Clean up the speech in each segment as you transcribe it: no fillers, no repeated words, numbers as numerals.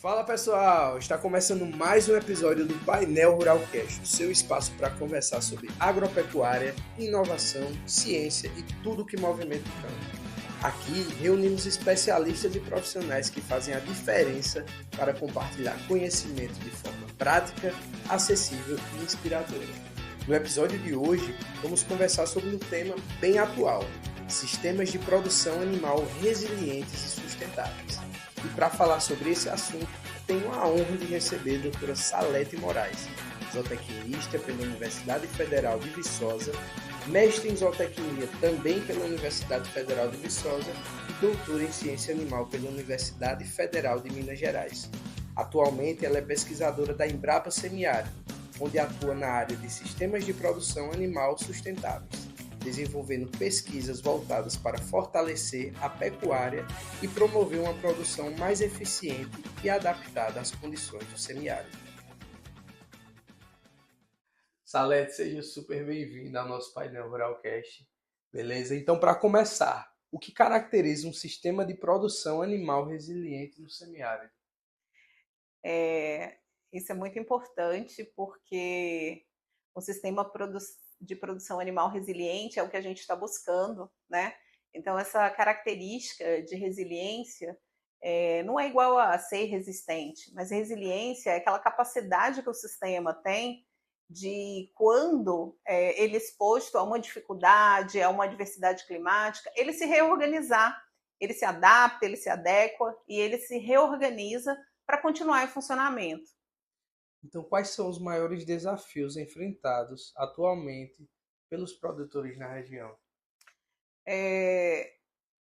Fala pessoal, está começando mais um episódio do Painel Ruralcast, o seu espaço para conversar sobre agropecuária, inovação, ciência e tudo que movimenta o campo. Aqui reunimos especialistas e profissionais que fazem a diferença para compartilhar conhecimento de forma prática, acessível e inspiradora. No episódio de hoje, vamos conversar sobre um tema bem atual: sistemas de produção animal resilientes e sustentáveis. E para falar sobre esse assunto, tenho a honra de receber a doutora Salete Moraes, zootecnista pela Universidade Federal de Viçosa, mestre em zootecnia também pela Universidade Federal de Viçosa e doutora em ciência animal pela Universidade Federal de Minas Gerais. Atualmente, ela é pesquisadora da Embrapa Semiárido, onde atua na área de sistemas de produção animal sustentáveis, desenvolvendo pesquisas voltadas para fortalecer a pecuária e promover uma produção mais eficiente e adaptada às condições do semiárido. Salete, seja super bem-vindo ao nosso painel Ruralcast. Beleza? Então, para começar, o que caracteriza um sistema de produção animal resiliente no semiárido? Isso é muito importante porque o sistema de produção animal resiliente é o que a gente está buscando, né? Então, essa característica de resiliência não é igual a ser resistente, mas resiliência é aquela capacidade que o sistema tem de, quando ele é exposto a uma dificuldade, a uma adversidade climática, ele se reorganizar, ele se adapta, ele se adequa e ele se reorganiza para continuar em funcionamento. Então, quais são os maiores desafios enfrentados atualmente pelos produtores na região?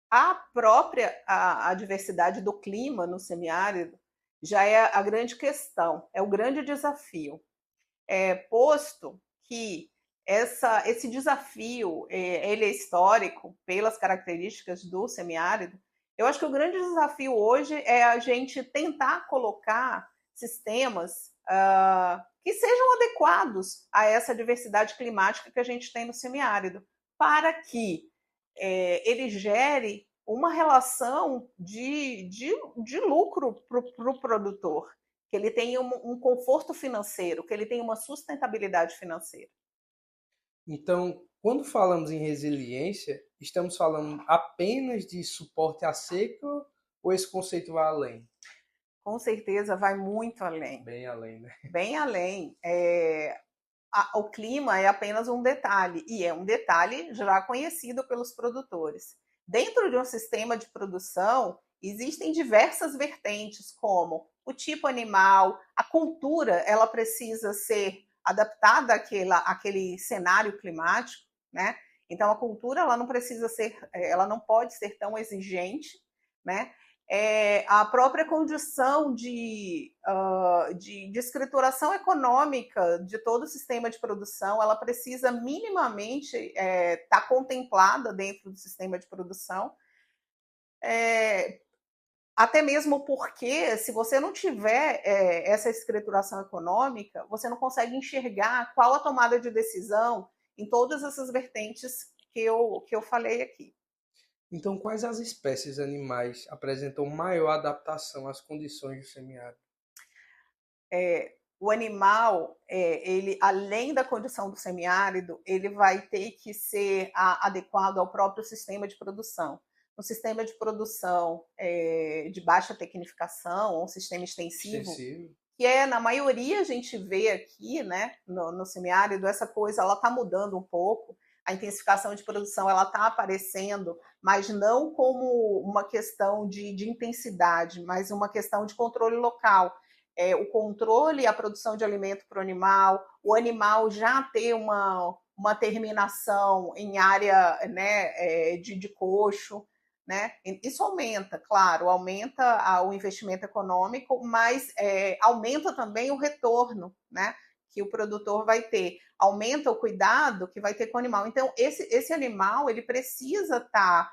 A própria a diversidade do clima no semiárido já é a grande questão, é o grande desafio. Posto que esse desafio ele é histórico pelas características do semiárido, eu acho que o grande desafio hoje é a gente tentar colocar sistemas que sejam adequados a essa diversidade climática que a gente tem no semiárido, para que ele gere uma relação de lucro para o produtor, que ele tenha um conforto financeiro, que ele tenha uma sustentabilidade financeira. Então, quando falamos em resiliência, estamos falando apenas de suporte à seca ou esse conceito vai além? Com certeza vai muito além. Bem além, né? Bem além. O clima é apenas um detalhe, e é um detalhe já conhecido pelos produtores. Dentro de um sistema de produção, existem diversas vertentes, como o tipo animal, a cultura, ela precisa ser adaptada àquele cenário climático, né? Então a cultura ela não precisa ser, ela não pode ser tão exigente, né? A própria condição de escrituração econômica de todo o sistema de produção, ela precisa minimamente estar contemplada dentro do sistema de produção, até mesmo porque, se você não tiver essa escrituração econômica, você não consegue enxergar qual a tomada de decisão em todas essas vertentes que eu falei aqui. Então, quais as espécies animais apresentam maior adaptação às condições do semiárido? O animal, ele, além da condição do semiárido, ele vai ter que ser adequado ao próprio sistema de produção. Um sistema de produção de baixa tecnificação, um sistema extensivo, que na maioria a gente vê aqui, né, no semiárido, essa coisa ela está mudando um pouco. A intensificação de produção ela está aparecendo, mas não como uma questão de intensidade, mas uma questão de controle local. O controle e a produção de alimento para o animal já ter uma terminação em área, né, de coxo, né? Isso aumenta, claro, aumenta o investimento econômico, mas aumenta também o retorno, né, que o produtor vai ter, aumenta o cuidado que vai ter com o animal. Então, esse animal ele precisa estar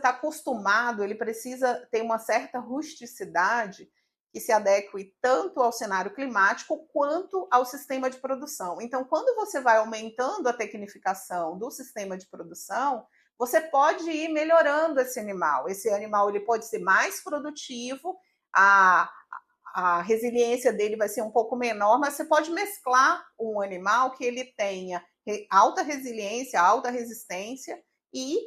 acostumado, ele precisa ter uma certa rusticidade que se adeque tanto ao cenário climático quanto ao sistema de produção. Então, quando você vai aumentando a tecnificação do sistema de produção, você pode ir melhorando esse animal. Esse animal ele pode ser mais produtivo, a resiliência dele vai ser um pouco menor, mas você pode mesclar um animal que ele tenha alta resiliência, alta resistência e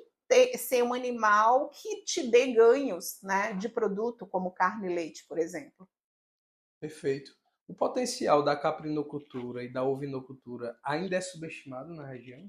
ser um animal que te dê ganhos, né, de produto, como carne e leite, por exemplo. Perfeito. O potencial da caprinocultura e da ovinocultura ainda é subestimado na região?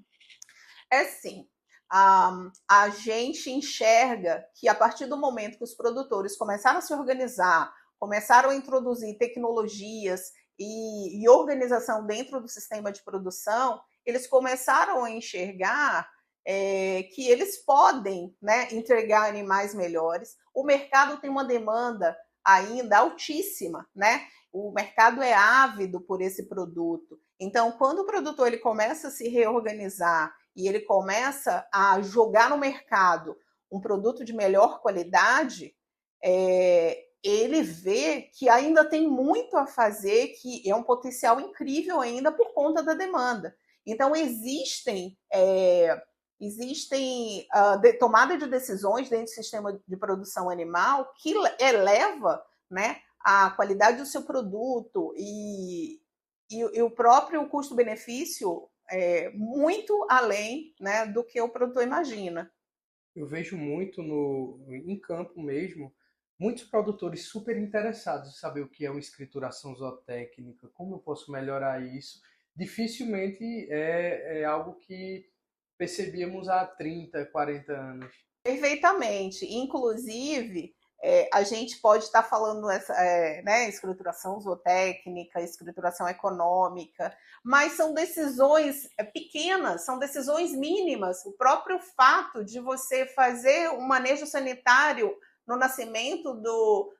É sim. A gente enxerga que a partir do momento que os produtores começaram a se organizar, começaram a introduzir tecnologias e organização dentro do sistema de produção, eles começaram a enxergar que eles podem, né, entregar animais melhores. O mercado tem uma demanda ainda altíssima, né? O mercado é ávido por esse produto. Então, quando o produtor ele começa a se reorganizar e ele começa a jogar no mercado um produto de melhor qualidade, ele vê que ainda tem muito a fazer, que é um potencial incrível ainda por conta da demanda. Então, existem tomada de decisões dentro do sistema de produção animal que eleva, né, a qualidade do seu produto e o próprio custo-benefício muito além, né, do que o produtor imagina. Eu vejo muito em campo mesmo, muitos produtores super interessados em saber o que é uma escrituração zootécnica, como eu posso melhorar isso. Dificilmente é algo que percebíamos há 30, 40 anos. Perfeitamente. Inclusive, a gente pode estar falando né, escrituração zootécnica, escrituração econômica, mas são decisões pequenas, são decisões mínimas. O próprio fato de você fazer um manejo sanitário no nascimento do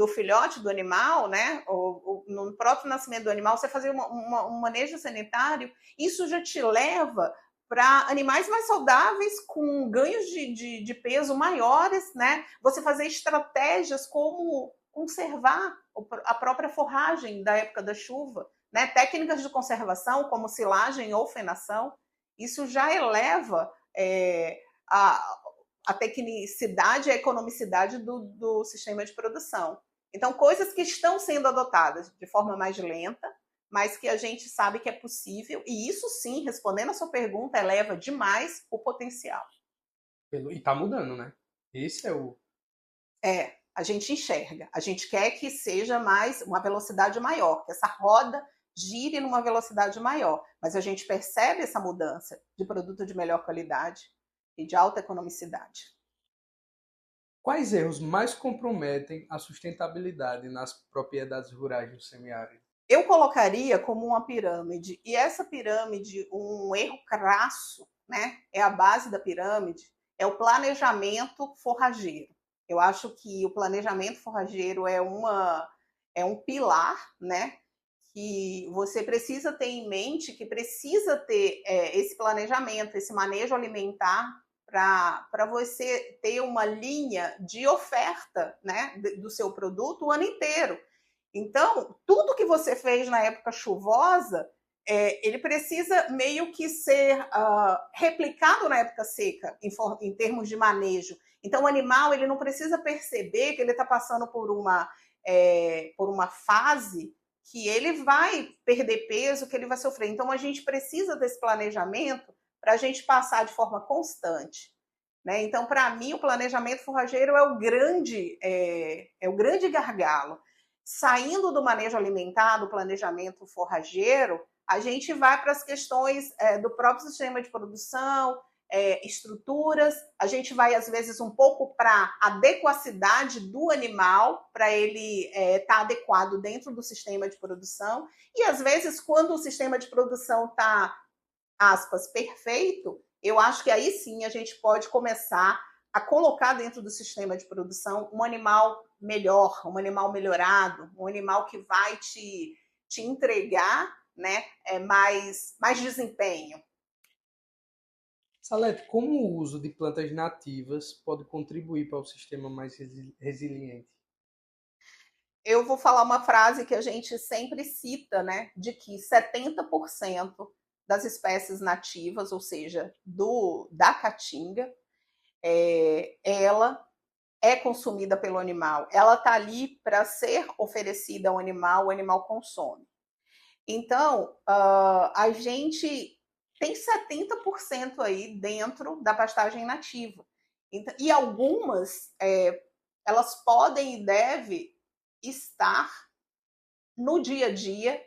filhote do animal, né, ou no próprio nascimento do animal, você fazer um manejo sanitário, isso já te leva para animais mais saudáveis, com ganhos de peso maiores, né? Você fazer estratégias como conservar a própria forragem da época da chuva, né? Técnicas de conservação, como silagem ou fenação, isso já eleva a tecnicidade e a economicidade do sistema de produção. Então, coisas que estão sendo adotadas de forma mais lenta, mas que a gente sabe que é possível, e isso sim, respondendo a sua pergunta, eleva demais o potencial. E está mudando, né? Esse é o... A gente enxerga, a gente quer que seja mais uma velocidade maior, que essa roda gire numa velocidade maior, mas a gente percebe essa mudança de produto de melhor qualidade e de alta economicidade. Quais erros mais comprometem a sustentabilidade nas propriedades rurais do semiárido? Eu colocaria como uma pirâmide, e essa pirâmide, um erro crasso, né, é a base da pirâmide, é o planejamento forrageiro. Eu acho que o planejamento forrageiro é um pilar, né, que você precisa ter em mente, que precisa ter esse planejamento, esse manejo alimentar para você ter uma linha de oferta, né, do seu produto o ano inteiro. Então, tudo que você fez na época chuvosa, ele precisa meio que ser replicado na época seca, em termos de manejo. Então, o animal ele não precisa perceber que ele está passando por uma fase que ele vai perder peso, que ele vai sofrer. Então, a gente precisa desse planejamento para a gente passar de forma constante. Né? Então, para mim, o planejamento forrageiro é o grande gargalo. Saindo do manejo alimentar, do planejamento forrageiro, a gente vai para as questões do próprio sistema de produção, estruturas, a gente vai, às vezes, um pouco para a adequacidade do animal, para ele estar adequado dentro do sistema de produção, e, às vezes, quando o sistema de produção está, aspas, perfeito, eu acho que aí sim a gente pode começar a colocar dentro do sistema de produção um animal melhor, um animal melhorado, um animal que vai te entregar, né, mais desempenho. Salete, como o uso de plantas nativas pode contribuir para o sistema mais resiliente? Eu vou falar uma frase que a gente sempre cita, né, de que 70% das espécies nativas, ou seja, da caatinga, ela é consumida pelo animal, ela está ali para ser oferecida ao animal, o animal consome. Então, a gente tem 70% aí dentro da pastagem nativa. Então, e algumas, elas podem e devem estar no dia a dia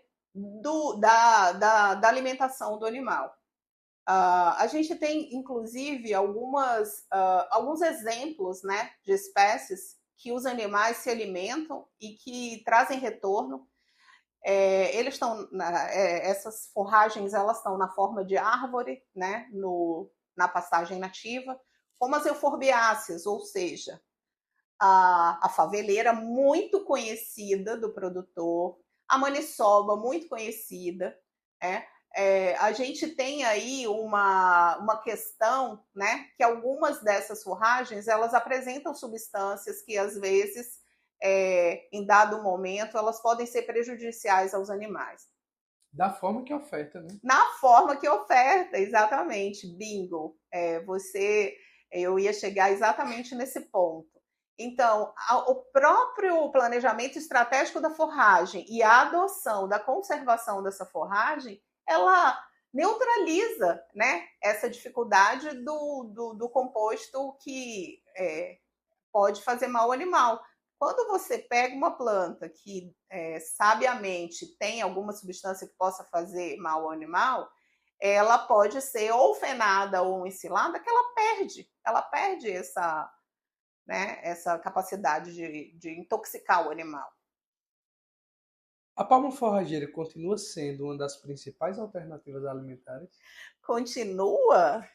da alimentação do animal. A gente tem, inclusive, alguns exemplos, né, de espécies que os animais se alimentam e que trazem retorno. Eles estão, essas forragens, elas estão na forma de árvore, né, na pastagem nativa, como as euforbiáceas, ou seja, a faveleira, muito conhecida do produtor, a maniçoba, muito conhecida. A gente tem aí uma questão, né, que algumas dessas forragens, elas apresentam substâncias que, às vezes, em dado momento, elas podem ser prejudiciais aos animais. Da forma que oferta, né? Na forma que oferta, exatamente. Bingo. Eu ia chegar exatamente nesse ponto. Então, o próprio planejamento estratégico da forragem e a adoção da conservação dessa forragem, ela neutraliza, né, essa dificuldade do composto que pode fazer mal ao animal. Quando você pega uma planta que sabiamente tem alguma substância que possa fazer mal ao animal, ela pode ser ou fenada ou ensilada, que ela perde essa capacidade de intoxicar o animal. A palma forrageira continua sendo uma das principais alternativas alimentares? Continua?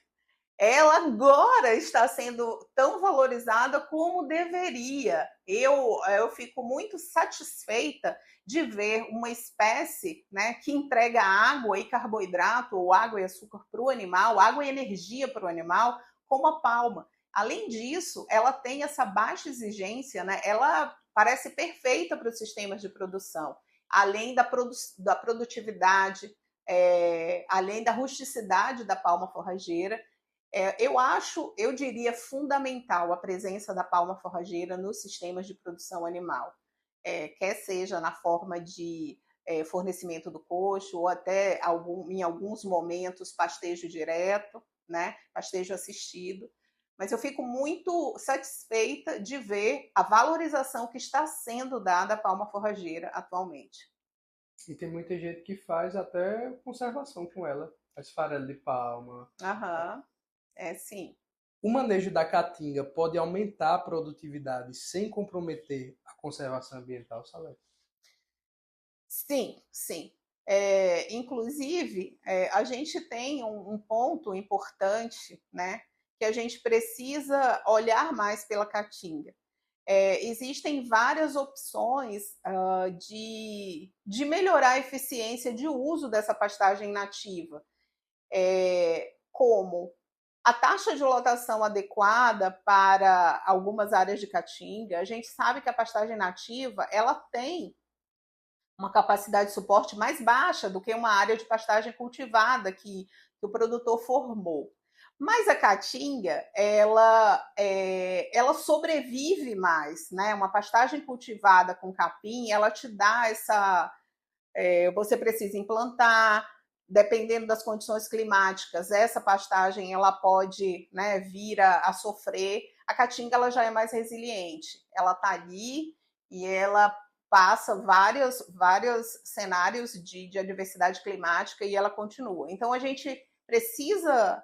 Ela agora está sendo tão valorizada como deveria. Eu fico muito satisfeita de ver uma espécie, né, que entrega água e carboidrato, ou água e açúcar para o animal, água e energia para o animal, como a palma. Além disso, ela tem essa baixa exigência, né? Ela parece perfeita para os sistemas de produção, além da produtividade, além da rusticidade da palma forrageira. Eu diria fundamental a presença da palma forrageira nos sistemas de produção animal, quer seja na forma de fornecimento do coxo, ou até em alguns momentos pastejo direto, né, pastejo assistido. Mas eu fico muito satisfeita de ver a valorização que está sendo dada à palma forrageira atualmente. E tem muita gente que faz até conservação com ela, faz farelo de palma. Aham. Sim. O manejo da caatinga pode aumentar a produtividade sem comprometer a conservação ambiental, Salete? Sim, sim. Inclusive, a gente tem um ponto importante, né, que a gente precisa olhar mais pela caatinga. Existem várias opções de melhorar a eficiência de uso dessa pastagem nativa, como a taxa de lotação adequada para algumas áreas de caatinga. A gente sabe que a pastagem nativa, ela tem uma capacidade de suporte mais baixa do que uma área de pastagem cultivada que o produtor formou. Mas a caatinga, ela sobrevive mais, né? Uma pastagem cultivada com capim, ela te dá essa... você precisa implantar, dependendo das condições climáticas, essa pastagem ela pode, né, vir a sofrer. A caatinga ela já é mais resiliente, ela está ali e ela passa vários cenários de adversidade climática e ela continua. Então, a gente precisa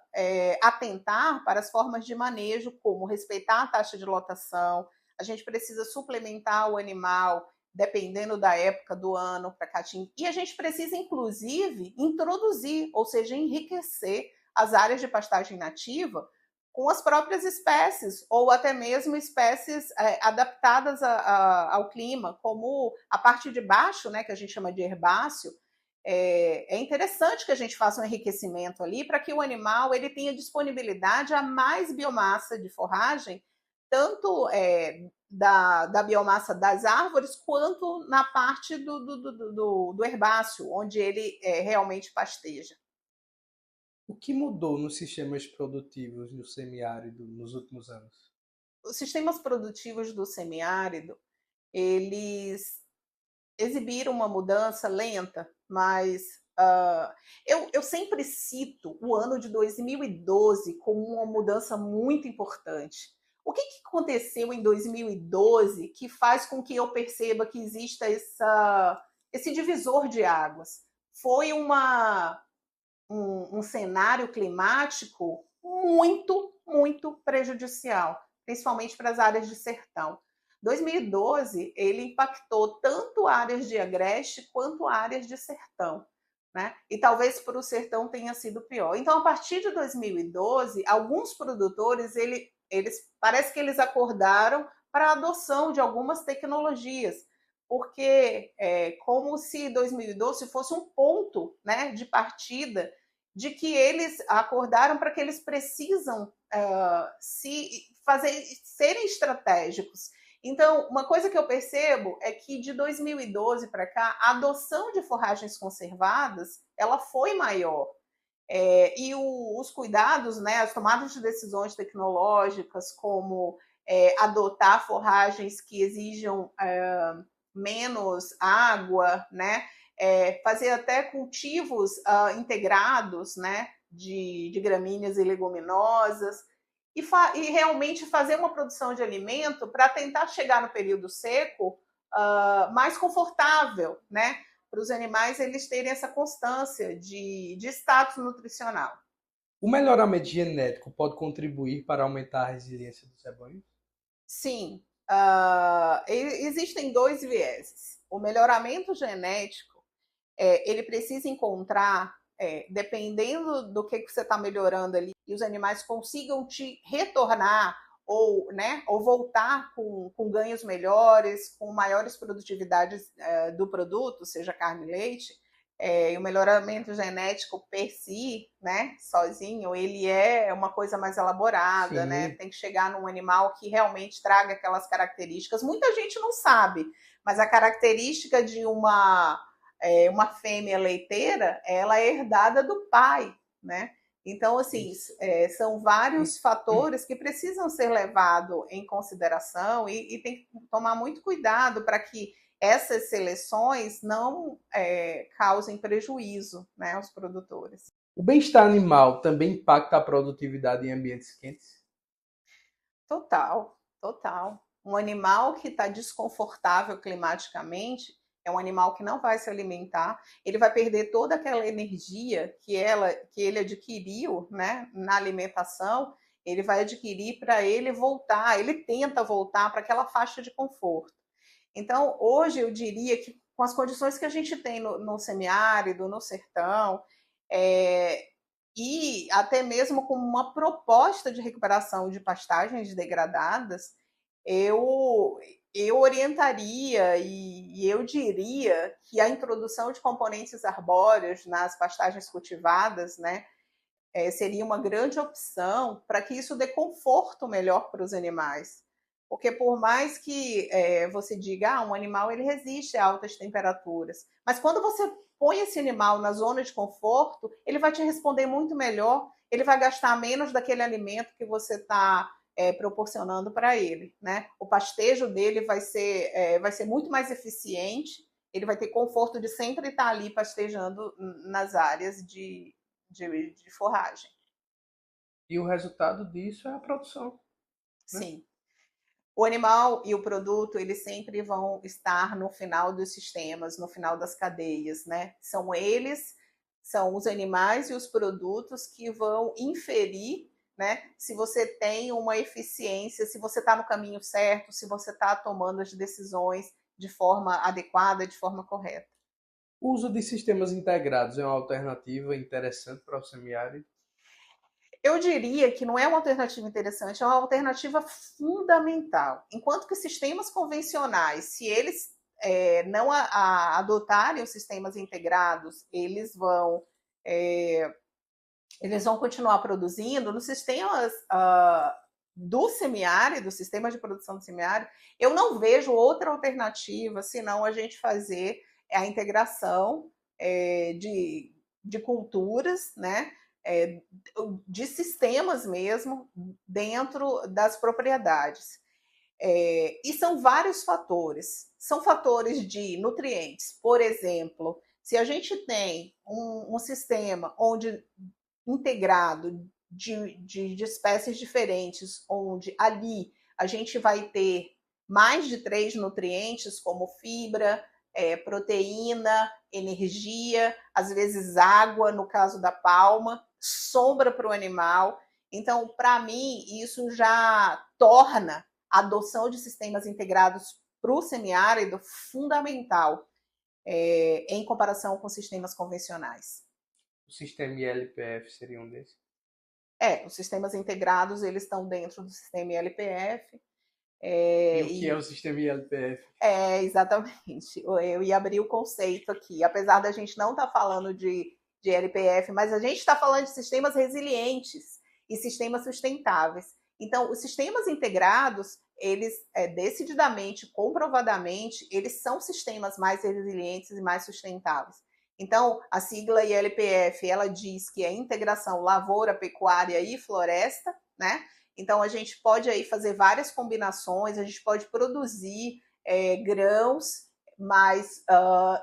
atentar para as formas de manejo, como respeitar a taxa de lotação, a gente precisa suplementar o animal, dependendo da época do ano, para caatinga. E a gente precisa, inclusive, introduzir, ou seja, enriquecer as áreas de pastagem nativa com as próprias espécies, ou até mesmo espécies adaptadas ao clima, como a parte de baixo, né, que a gente chama de herbáceo. É interessante que a gente faça um enriquecimento ali para que o animal ele tenha disponibilidade a mais biomassa de forragem, tanto da biomassa das árvores, quanto na parte do herbáceo, onde ele realmente pasteja. O que mudou nos sistemas produtivos no semiárido nos últimos anos? Os sistemas produtivos do semiárido, eles exibiram uma mudança lenta, mas eu sempre cito o ano de 2012 como uma mudança muito importante. O que aconteceu em 2012 que faz com que eu perceba que exista esse divisor de águas? Foi um cenário climático muito prejudicial, principalmente para as áreas de sertão. 2012, ele impactou tanto áreas de agreste quanto áreas de sertão, né? E talvez para o sertão tenha sido pior. Então, a partir de 2012, alguns produtores, eles parece que eles acordaram para a adoção de algumas tecnologias, porque é como se 2012 fosse um ponto, né, de partida de que eles acordaram para que eles precisam serem estratégicos. Então, uma coisa que eu percebo é que de 2012 para cá, a adoção de forragens conservadas ela foi maior. Os cuidados, né, as tomadas de decisões tecnológicas, como adotar forragens que exijam menos água, né, fazer até cultivos integrados, né, de gramíneas e leguminosas, e realmente fazer uma produção de alimento para tentar chegar no período seco mais confortável, né, para os animais eles terem essa constância de status nutricional. O melhoramento genético pode contribuir para aumentar a resiliência dos rebanhos? Sim, existem dois vieses. O melhoramento genético, ele precisa encontrar, dependendo do que você está melhorando ali, e os animais consigam te retornar ou, né, ou voltar com ganhos melhores, com maiores produtividades do produto, seja carne e leite, e o melhoramento genético per si, né, sozinho, ele é uma coisa mais elaborada, né? Tem que chegar num animal que realmente traga aquelas características. Muita gente não sabe, mas a característica de uma fêmea leiteira, ela é herdada do pai, né? Então, assim, são vários fatores que precisam ser levados em consideração e tem que tomar muito cuidado para que essas seleções não causem prejuízo, né, aos produtores. O bem-estar animal também impacta a produtividade em ambientes quentes? Total, total. Um animal que está desconfortável climaticamente é um animal que não vai se alimentar, ele vai perder toda aquela energia que ele adquiriu, né, na alimentação, ele vai adquirir para ele voltar, ele tenta voltar para aquela faixa de conforto. Então, hoje eu diria que com as condições que a gente tem no semiárido, no sertão, e até mesmo com uma proposta de recuperação de pastagens degradadas, eu orientaria e eu diria que a introdução de componentes arbóreos nas pastagens cultivadas, né, seria uma grande opção para que isso dê conforto melhor para os animais. Porque por mais que você diga, um animal ele resiste a altas temperaturas, mas quando você põe esse animal na zona de conforto, ele vai te responder muito melhor, ele vai gastar menos daquele alimento que você está proporcionando para ele, né? O pastejo dele vai ser muito mais eficiente, ele vai ter conforto de sempre estar ali pastejando nas áreas de forragem. E o resultado disso é a produção. Né? Sim. O animal e o produto, eles sempre vão estar no final dos sistemas, no final das cadeias, né? São os animais e os produtos que vão inferir, né, se você tem uma eficiência, se você está no caminho certo, se você está tomando as decisões de forma adequada, de forma correta. O uso de sistemas integrados é uma alternativa interessante para o semiárido? Eu diria que não é uma alternativa interessante, é uma alternativa fundamental. Enquanto que sistemas convencionais, se eles não adotarem os sistemas integrados, eles vão continuar produzindo nos sistemas do semiárido, sistema de produção do semiárido. Eu não vejo outra alternativa senão a gente fazer a integração de culturas, né? de sistemas mesmo dentro das propriedades. E são vários fatores. São fatores de nutrientes. Por exemplo, se a gente tem um sistema onde integrado de espécies diferentes, onde ali a gente vai ter mais de 3 nutrientes, como fibra, proteína, energia, às vezes água, no caso da palma, sombra para o animal. Então, para mim, isso já torna a adoção de sistemas integrados para o semiárido fundamental em comparação com sistemas convencionais. O sistema ILPF seria um desses? Os sistemas integrados, eles estão dentro do sistema ILPF. E o que é o sistema ILPF? Exatamente. Eu ia abrir o conceito aqui. Apesar da gente não estar falando de ILPF, mas a gente está falando de sistemas resilientes e sistemas sustentáveis. Então, os sistemas integrados, eles decididamente, comprovadamente, eles são sistemas mais resilientes e mais sustentáveis. Então, a sigla ILPF, ela diz que é integração lavoura, pecuária e floresta, né? Então, a gente pode aí fazer várias combinações, a gente pode produzir grãos,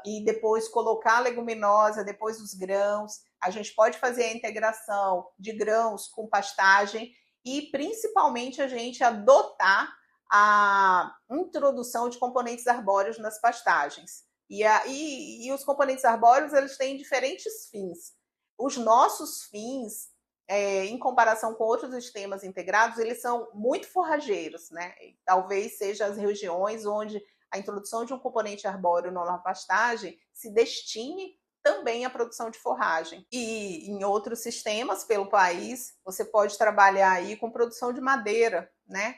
e depois colocar a leguminosa, depois os grãos. A gente pode fazer a integração de grãos com pastagem e, principalmente, a gente adotar a introdução de componentes arbóreos nas pastagens. E os componentes arbóreos, eles têm diferentes fins. Os nossos fins, em comparação com outros sistemas integrados, eles são muito forrageiros, né? Talvez seja as regiões onde a introdução de um componente arbóreo na pastagem se destine também à produção de forragem. E em outros sistemas pelo país, você pode trabalhar aí com produção de madeira, né?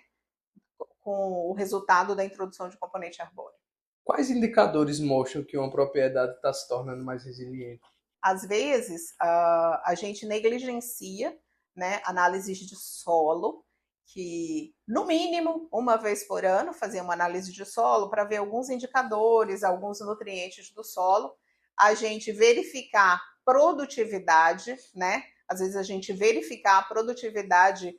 Com o resultado da introdução de componente arbóreo. Quais indicadores mostram que uma propriedade está se tornando mais resiliente? Às vezes, a gente negligencia, né, análises de solo, que, no mínimo, uma vez por ano, fazer uma análise de solo para ver alguns indicadores, alguns nutrientes do solo, a gente verificar produtividade, né? Às vezes a gente verificar a produtividade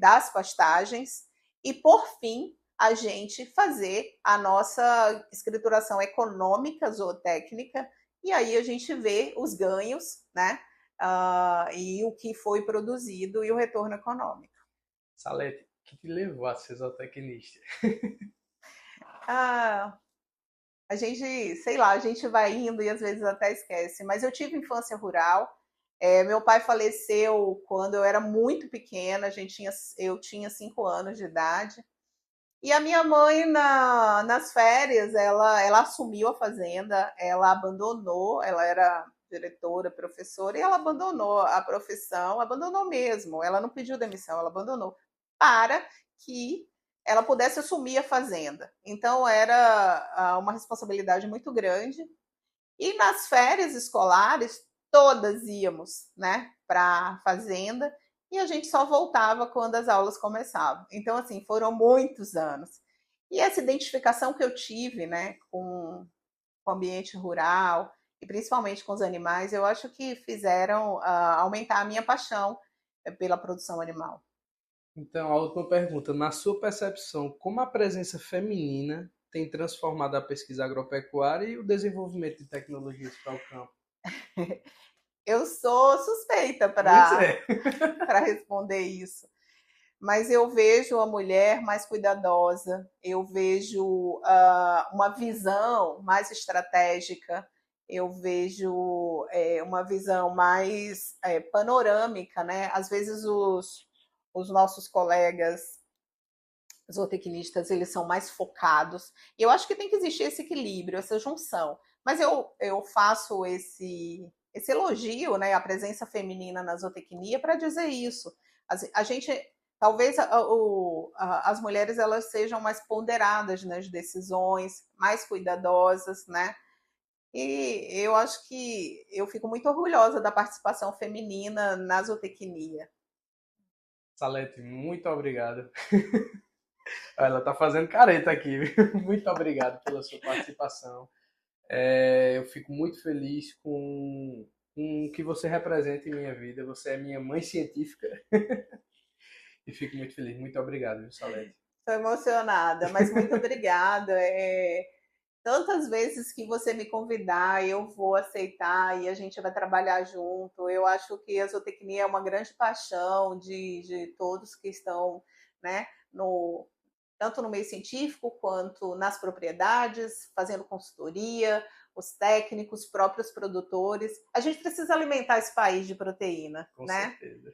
das pastagens e, por fim, a gente fazer a nossa escrituração econômica, zootécnica, e aí a gente vê os ganhos, né? E o que foi produzido e o retorno econômico. Salete, o que te levou a ser zootecnista? A gente, sei lá, a gente vai indo e às vezes até esquece, mas eu tive infância rural. Meu pai faleceu quando eu era muito pequena, eu tinha 5 anos de idade. E a minha mãe, nas férias, ela assumiu a fazenda, ela abandonou, ela era diretora, professora, e ela abandonou a profissão, abandonou mesmo, ela não pediu demissão, ela abandonou, para que ela pudesse assumir a fazenda. Então, era uma responsabilidade muito grande. E nas férias escolares, todas íamos, né, para a fazenda, e a gente só voltava quando as aulas começavam. Então, assim, foram muitos anos. E essa identificação que eu tive, né, com o ambiente rural, e principalmente com os animais, eu acho que fizeram aumentar a minha paixão pela produção animal. Então, a última pergunta. Na sua percepção, como a presença feminina tem transformado a pesquisa agropecuária e o desenvolvimento de tecnologias para o campo? Eu sou suspeita para responder isso. Mas eu vejo a mulher mais cuidadosa, eu vejo uma visão mais estratégica, eu vejo uma visão mais panorâmica, né? Às vezes os nossos colegas zootecnistas, eles são mais focados. E eu acho que tem que existir esse equilíbrio, essa junção. Mas eu faço esse elogio, né, à presença feminina na zootecnia para dizer isso. A gente, talvez as mulheres elas sejam mais ponderadas nas decisões, mais cuidadosas, né? E eu acho que eu fico muito orgulhosa da participação feminina na zootecnia. Salete, muito obrigado. Ela está fazendo careta aqui, viu? Muito obrigado pela sua participação. Eu fico muito feliz com com o que você representa em minha vida. Você é minha mãe científica. E fico muito feliz. Muito obrigado, viu, Salete? Estou emocionada, mas muito obrigada. Tantas vezes que você me convidar, eu vou aceitar e a gente vai trabalhar junto. Eu acho que a zootecnia é uma grande paixão de todos que estão, né, tanto no meio científico quanto nas propriedades, fazendo consultoria, os técnicos, os próprios produtores. A gente precisa alimentar esse país de proteína, Com né? certeza.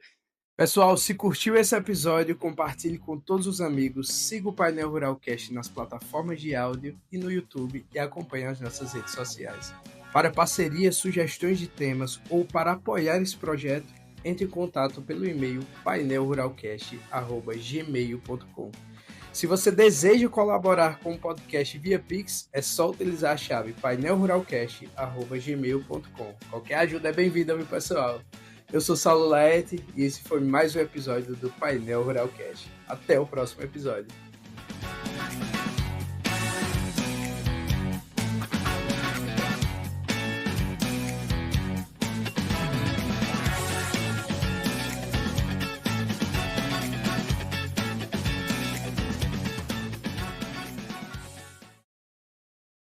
Pessoal, se curtiu esse episódio, compartilhe com todos os amigos, siga o Painel Rural Cast nas plataformas de áudio e no YouTube e acompanhe as nossas redes sociais. Para parcerias, sugestões de temas ou para apoiar esse projeto, entre em contato pelo e-mail painelruralcast@gmail.com. Se você deseja colaborar com o podcast via Pix, é só utilizar a chave painelruralcast@gmail.com. Qualquer ajuda é bem-vinda, meu pessoal. Eu sou Saulo Laete e esse foi mais um episódio do Painel Rural Cast. Até o próximo episódio.